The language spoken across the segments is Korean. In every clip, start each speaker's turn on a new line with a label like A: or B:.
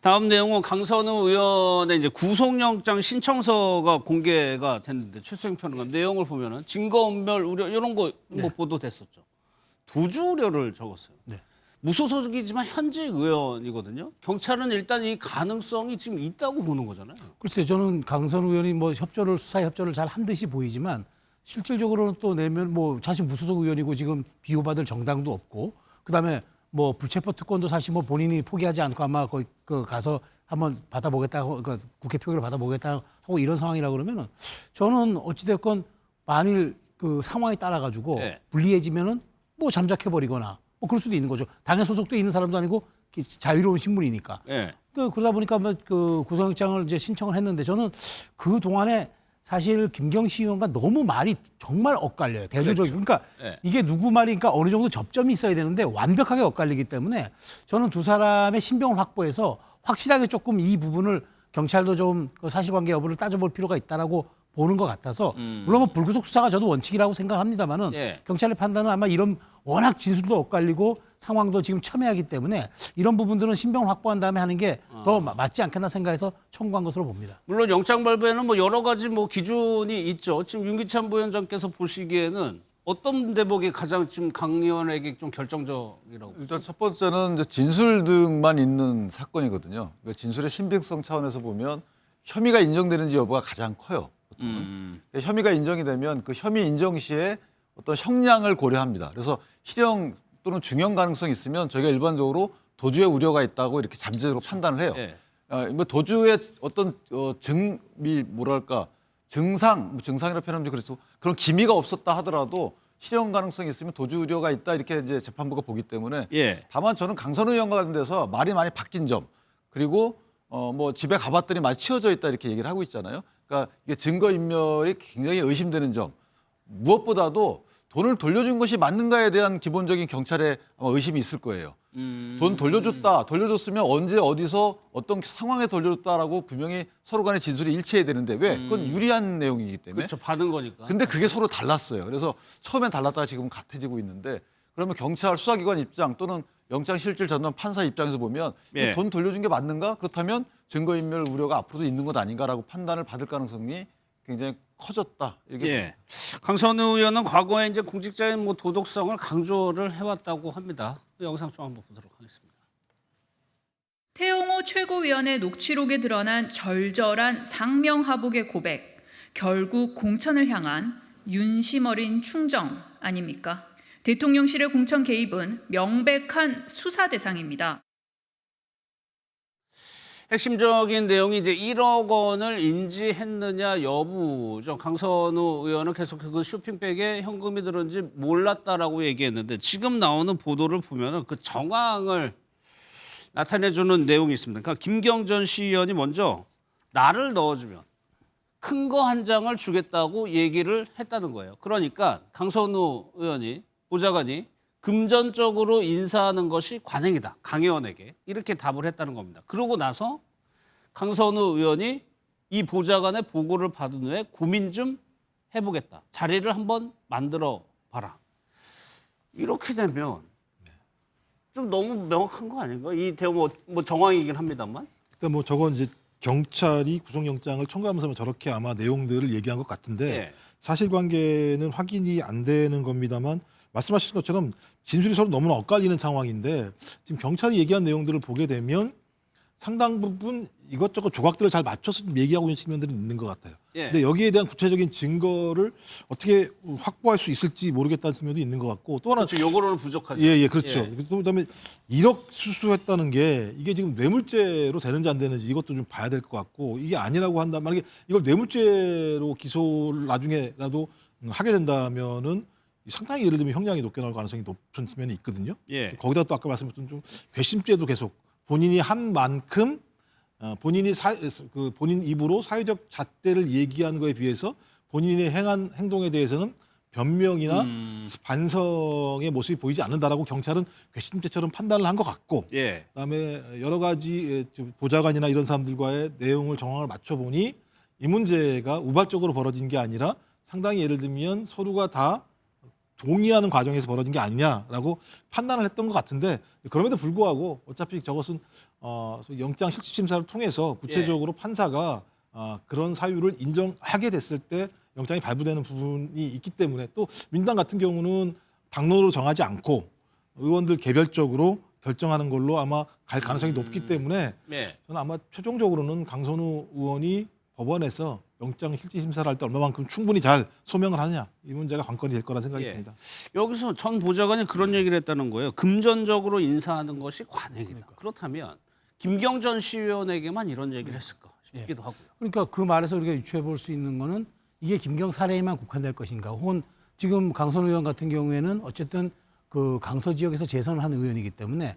A: 다음 내용은 강선우 의원의 이제 구속영장 신청서가 공개가 됐는데 최수영 평론가 내용을 보면은 증거인멸 우려 이런 거 뭐 보도됐었죠. 도주 우려를 적었어요.
B: 네.
A: 무소속이지만 현직 의원이거든요. 경찰은 일단 이 가능성이 지금 있다고 보는 거잖아요.
B: 글쎄요, 저는 강선우 의원이 뭐 수사 협조를 잘 한 듯이 보이지만 실질적으로는 또 내면 뭐 사실 무소속 의원이고 지금 비호받을 정당도 없고 그다음에 뭐 불체포 특권도 사실 뭐 본인이 포기하지 않고 아마 거기 가서 한번 받아보겠다고 그러니까 국회 표결을 받아보겠다 하고 이런 상황이라 그러면은 저는 어찌됐건 만일 그 상황에 따라 가지고
A: 네.
B: 불리해지면은 뭐 잠적해버리거나 뭐 그럴 수도 있는 거죠. 당에 소속돼 있는 사람도 아니고 자유로운 신분이니까.
A: 네.
B: 그러다 보니까 그 구속영장을 이제 신청을 했는데 저는 그 동안에 사실 김경시 의원과 너무 말이 정말 엇갈려요. 대조적이고. 그러니까
A: 네.
B: 이게 누구 말이 그러니까 어느 정도 접점이 있어야 되는데 완벽하게 엇갈리기 때문에 저는 두 사람의 신병을 확보해서 확실하게 조금 이 부분을 경찰도 좀 그 사실관계 여부를 따져볼 필요가 있다라고 보는 것 같아서 물론 뭐 불구속 수사가 저도 원칙이라고 생각합니다만은
A: 예.
B: 경찰의 판단은 아마 이런 워낙 진술도 엇갈리고 상황도 지금 첨예하기 때문에 이런 부분들은 신병을 확보한 다음에 하는 게 더 맞지 않겠나 생각해서 청구한 것으로 봅니다.
A: 물론 영장 발부에는 뭐 여러 가지 뭐 기준이 있죠. 지금 윤기찬 부위원장께서 보시기에는 어떤 대목이 가장 지금 강 의원에게 좀 결정적이라고?
C: 일단 첫 번째는 이제 진술 등만 있는 사건이거든요. 그러니까 진술의 신빙성 차원에서 보면 혐의가 인정되는지 여부가 가장 커요. 보통은. 혐의가 인정이 되면 그 혐의 인정 시에 어떤 형량을 고려합니다. 그래서 실형 또는 중형 가능성이 있으면 저희가 일반적으로 도주의 우려가 있다고 이렇게 잠재적으로 판단을 해요.
A: 예.
C: 뭐 도주의 어떤 뭐랄까 증상이라 표현하면 그래서 그런 기미가 없었다 하더라도 실형 가능성이 있으면 도주 우려가 있다 이렇게 이제 재판부가 보기 때문에
A: 예.
C: 다만 저는 강선우 의원과 관련돼서 말이 많이 바뀐 점 그리고 뭐 집에 가봤더니 많이 치워져 있다 이렇게 얘기를 하고 있잖아요. 그러니까 이게 증거인멸이 굉장히 의심되는 점 무엇보다도 돈을 돌려준 것이 맞는가에 대한 기본적인 경찰의 아마 의심이 있을 거예요. 돈 돌려줬으면 언제 어디서 어떤 상황에 돌려줬다라고 분명히 서로 간의 진술이 일치해야 되는데 왜? 그건 유리한 내용이기 때문에.
A: 그렇죠. 받은 거니까.
C: 근데 그게 서로 달랐어요. 그래서 처음엔 달랐다가 지금 같아지고 있는데 그러면 경찰 수사기관 입장 또는 영장실질 전담 판사 입장에서 보면
A: 예.
C: 돈 돌려준 게 맞는가? 그렇다면 증거인멸 우려가 앞으로도 있는 것 아닌가라고 판단을 받을 가능성이 굉장히 커졌다. 이렇게
A: 예. 강선우 의원은 과거에 이제 공직자의 뭐 도덕성을 강조를 해왔다고 합니다. 그 영상 좀 한번 보도록 하겠습니다.
D: 태영호 최고위원의 녹취록에 드러난 절절한 상명하복의 고백, 결국 공천을 향한 윤심 어린 충정 아닙니까? 대통령실의 공천 개입은 명백한 수사 대상입니다.
A: 핵심적인 내용이 이제 1억 원을 인지했느냐 여부죠. 강선우 의원은 계속 그 쇼핑백에 현금이 들었는지 몰랐다라고 얘기했는데 지금 나오는 보도를 보면 그 정황을 나타내주는 내용이 있습니다. 그러니까 김경전 시의원이 먼저 나를 넣어주면 큰 거 한 장을 주겠다고 얘기를 했다는 거예요. 그러니까 강선우 의원이 보좌관이 금전적으로 인사하는 것이 관행이다. 강 의원에게 이렇게 답을 했다는 겁니다. 그러고 나서 강선우 의원이 이 보좌관의 보고를 받은 후에 고민 좀 해보겠다. 자리를 한번 만들어 봐라. 이렇게 되면 좀 너무 명확한 거 아닌가? 이 대목 뭐 정황이긴 합니다만.
E: 일단 뭐 저건 이제 경찰이 구속영장을 청구하면서 저렇게 아마 내용들을 얘기한 것 같은데
A: 예.
E: 사실관계는 확인이 안 되는 겁니다만 말씀하신 것처럼 진술이 서로 너무나 엇갈리는 상황인데 지금 경찰이 얘기한 내용들을 보게 되면 상당 부분 이것저것 조각들을 잘 맞춰서 얘기하고 있는 측면들이 있는 것 같아요.
A: 예.
E: 근데 여기에 대한 구체적인 증거를 어떻게 확보할 수 있을지 모르겠다는 측면도 있는 것 같고 또 하나
A: 그렇죠. 요거로는 부족하죠.
E: 예, 그렇죠.
A: 예.
E: 또 그다음에 1억 수수했다는 게 이게 지금 뇌물죄로 되는지 안 되는지 이것도 좀 봐야 될 것 같고 이게 아니라고 한다면 만약에 이걸 뇌물죄로 기소를 나중에라도 하게 된다면은 상당히 예를 들면 형량이 높게 나올 가능성이 높은 측면이 있거든요.
A: 예.
E: 거기다 또 아까 말씀드린 좀 괘씸죄도 계속 본인이 한 만큼 본인이 본인 입으로 사회적 잣대를 얘기한 거에 비해서 본인이 행한 행동에 대해서는 변명이나 반성의 모습이 보이지 않는다라고 경찰은 괘씸죄처럼 판단을 한 것 같고
A: 예.
E: 그다음에 여러 가지 보좌관이나 이런 사람들과의 내용을 정황을 맞춰보니 이 문제가 우발적으로 벌어진 게 아니라 상당히 예를 들면 서로가 다 동의하는 과정에서 벌어진 게 아니냐라고 판단을 했던 것 같은데 그럼에도 불구하고 어차피 저것은 영장 실질 심사를 통해서 구체적으로 판사가 그런 사유를 인정하게 됐을 때 영장이 발부되는 부분이 있기 때문에 또 민주당 같은 경우는 당론으로 정하지 않고 의원들 개별적으로 결정하는 걸로 아마 갈 가능성이 높기 때문에
A: 네.
E: 저는 아마 최종적으로는 강선우 의원이 법원에서 영장 실질 심사를 할 때 얼마만큼 충분히 잘 소명을 하느냐 이 문제가 관건이 될 거라는 생각이
A: 예.
E: 듭니다.
A: 여기서 전 보좌관이 그런 얘기를 했다는 거예요. 금전적으로 인사하는 것이 관행이다. 그렇다면 김경전 시의원에게만 이런 얘기를 했을까 싶기도 하고요.
B: 그러니까 그 말에서 우리가 유추해 볼 수 있는 거는 이게 김경 사례에만 국한될 것인가, 혹은 지금 강선 의원 같은 경우에는 어쨌든 그 강서 지역에서 재선을 한 의원이기 때문에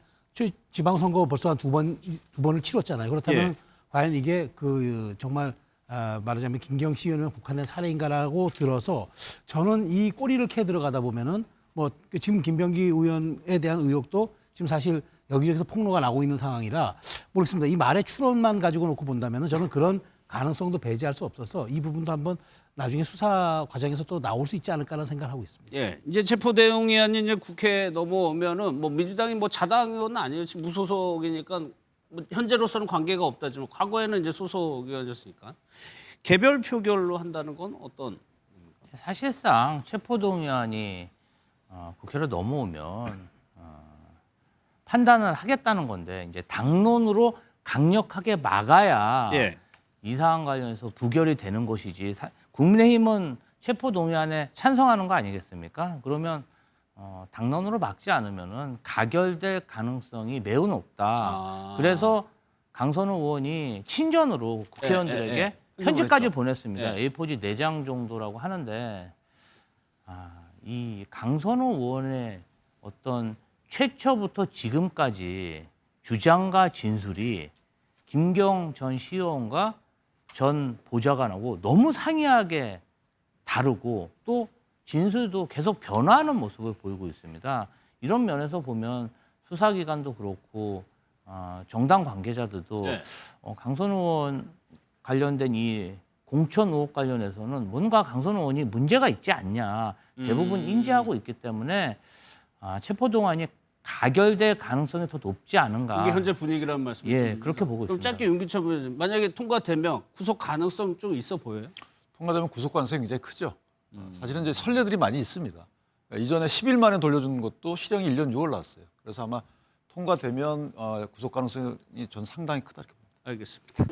B: 지방선거 벌써 한 두 번을 치렀잖아요. 그렇다면
A: 예.
B: 과연 이게 그 정말 말하자면 김경 시의원에 국한된 사례인가라고 들어서 저는 이 꼬리를 캐 들어가다 보면은 뭐 지금 김병기 의원에 대한 의혹도 지금 사실 여기저기서 폭로가 나고 있는 상황이라 모르겠습니다. 이 말의 추론만 가지고 놓고 본다면은 저는 그런 가능성도 배제할 수 없어서 이 부분도 한번 나중에 수사 과정에서 또 나올 수 있지 않을까라는 생각을 하고 있습니다.
A: 예, 이제 체포대응이안이 이제 국회 넘어오면은 뭐 민주당이 뭐 자당은 아니에요. 지금 무소속이니까 뭐 현재로서는 관계가 없다지만 과거에는 이제 소속 의원이었으니까 개별 표결로 한다는 건 어떤?
F: 사실상 체포동의안이 국회로 넘어오면 판단을 하겠다는 건데 이제 당론으로 강력하게 막아야
A: 예.
F: 이 사안 관련해서 부결이 되는 것이지 국민의힘은 체포동의안에 찬성하는 거 아니겠습니까? 그러면 당론으로 막지 않으면은 가결될 가능성이 매우 높다. 그래서 강선우 의원이 친전으로 국회의원들에게 편지까지 보냈습니다. A4지 4장 정도라고 하는데 이 강선우 의원의 어떤 최초부터 지금까지 주장과 진술이 김경 전 시의원과 전 보좌관하고 너무 상이하게 다르고 또 진술도 계속 변화하는 모습을 보이고 있습니다. 이런 면에서 보면 수사기관도 그렇고 정당 관계자들도 강선우 의원 관련된 이 공천 의혹 관련해서는 뭔가 강선우 의원이 문제가 있지 않냐 대부분 인지하고 있기 때문에 체포동의안이 가결될 가능성이 더 높지 않은가.
A: 그게 현재 분위기라는 말씀이시죠?
F: 예, 그렇게 보고
A: 그럼
F: 있습니다.
A: 짧게 윤기철 의원님, 만약에 통과되면 구속 가능성 좀 있어 보여요?
C: 통과되면 구속 가능성이 굉장히 크죠. 사실은 이제 선례들이 많이 있습니다. 그러니까 이전에 10일 만에 돌려주는 것도 실형이 1년 6월 나왔어요. 그래서 아마 통과되면 구속 가능성이 전 상당히 크다 이렇게 봅니다.
A: 알겠습니다.